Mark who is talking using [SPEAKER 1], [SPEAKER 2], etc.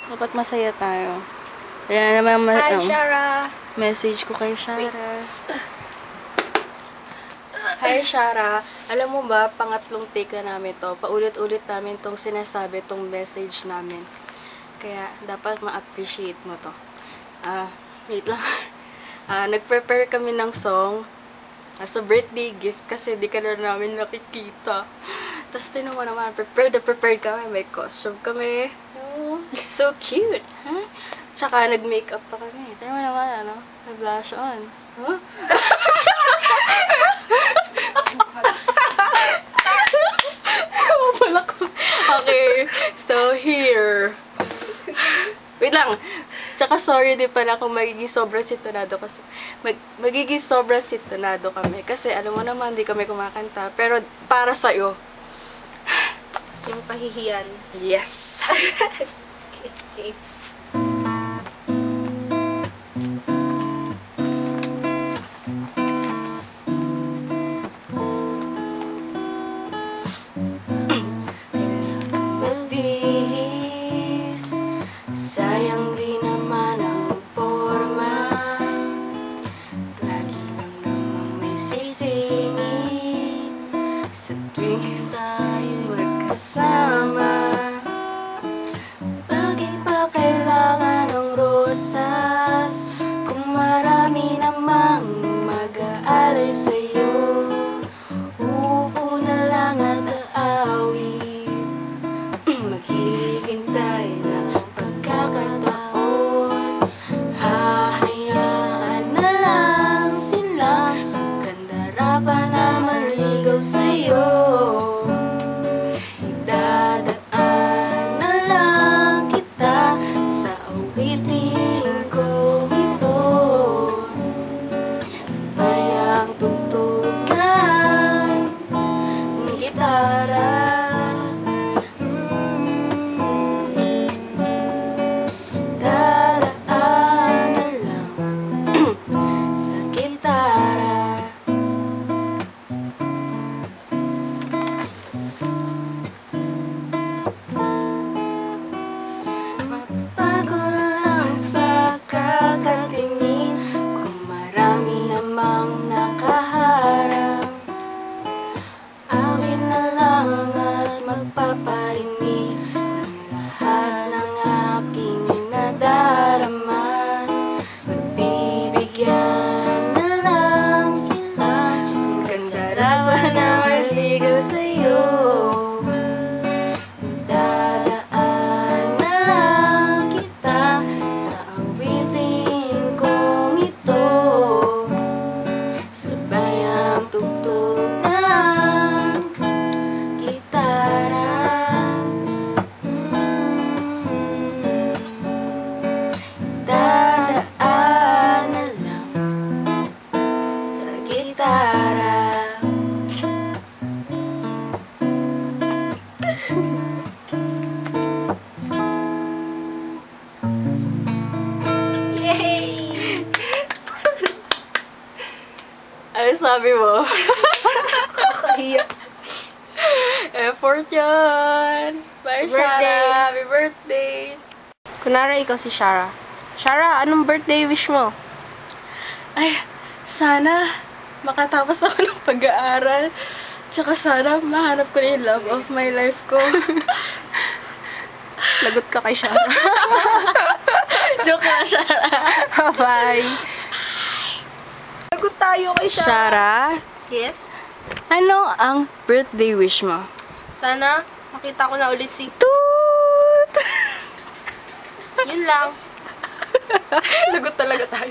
[SPEAKER 1] Dapat masaya tayo. Kaya naman
[SPEAKER 2] Hi, Shara!
[SPEAKER 1] message ko kay Shara. Hi, Shara. Alam mo ba, pangatlong take na namin to. Paulit-ulit namin tong sinasabi, tong message namin. Kaya, dapat ma-appreciate mo to. Wait lang. Nag-prepare kami ng song. So, birthday gift kasi di ka na namin nakikita. Tapos, tinan mo naman, prepared kami. May costume kami. Oh, so cute. Huh? Tsaka, nag-makeup pa kami. Tinan mo naman, ano? May blush on. Huh? Okay, so here. Wait lang. Tsaka sorry din pala kung magiging sobrang sitonado kasi magiging sobrang sitonado kami kasi alam mo naman di kami kumakanta pero para sa iyo
[SPEAKER 2] Yung pahihiyan.
[SPEAKER 1] yes.
[SPEAKER 2] Okay.
[SPEAKER 1] Mabihis, sayang di naman ang forma. Lagi lang namang may sisingin sa tuwing tayo magkasama. Bakit pa kailangan ng rosas kung marami namang mag-aalay sa'yo? Uupo na lang at aawit, maghihintay ng pagkakataon. Hahayaan na lang sila magkandara na maligaw sa'yo. Idadaan na lang kita sa awitin kong ito. Sabay ang tugtugan ng gitara. Dadaan na lang sa gitara. Mapago lang sa kakatingin kung marami namang nakaharap. Awit na lang at magpaparinig ng lahat ng aking nadarama. Magbibigyan na lang sila ng kandarapan na maligaw sa'yo. Dadaan na lang kita sa awitin kong ito. Sabay ang tugtog ng gitara. Dadaan na lang sa gitara.
[SPEAKER 2] Yay!
[SPEAKER 1] Ano sabi mo?
[SPEAKER 2] Kakahiya.
[SPEAKER 1] Effort yun! Bye,
[SPEAKER 2] Birthday.
[SPEAKER 1] Shara! Happy birthday!
[SPEAKER 2] Kunwari ikaw si Shara. Shara, anong birthday wish mo?
[SPEAKER 1] Ay, sana makatapos ako ng pag-aaral. Tsaka sana mahanap ko na yung love of my life ko.
[SPEAKER 2] Lagot ka kay Shara.
[SPEAKER 1] Joke na, Shara!
[SPEAKER 2] Bye! Lagot tayo kay Shara.
[SPEAKER 1] Shara,
[SPEAKER 2] Yes?
[SPEAKER 1] ano ang birthday wish mo?
[SPEAKER 2] Sana makita ko na ulit si
[SPEAKER 1] Toot!
[SPEAKER 2] Yun lang.
[SPEAKER 1] Lagot talaga tayo.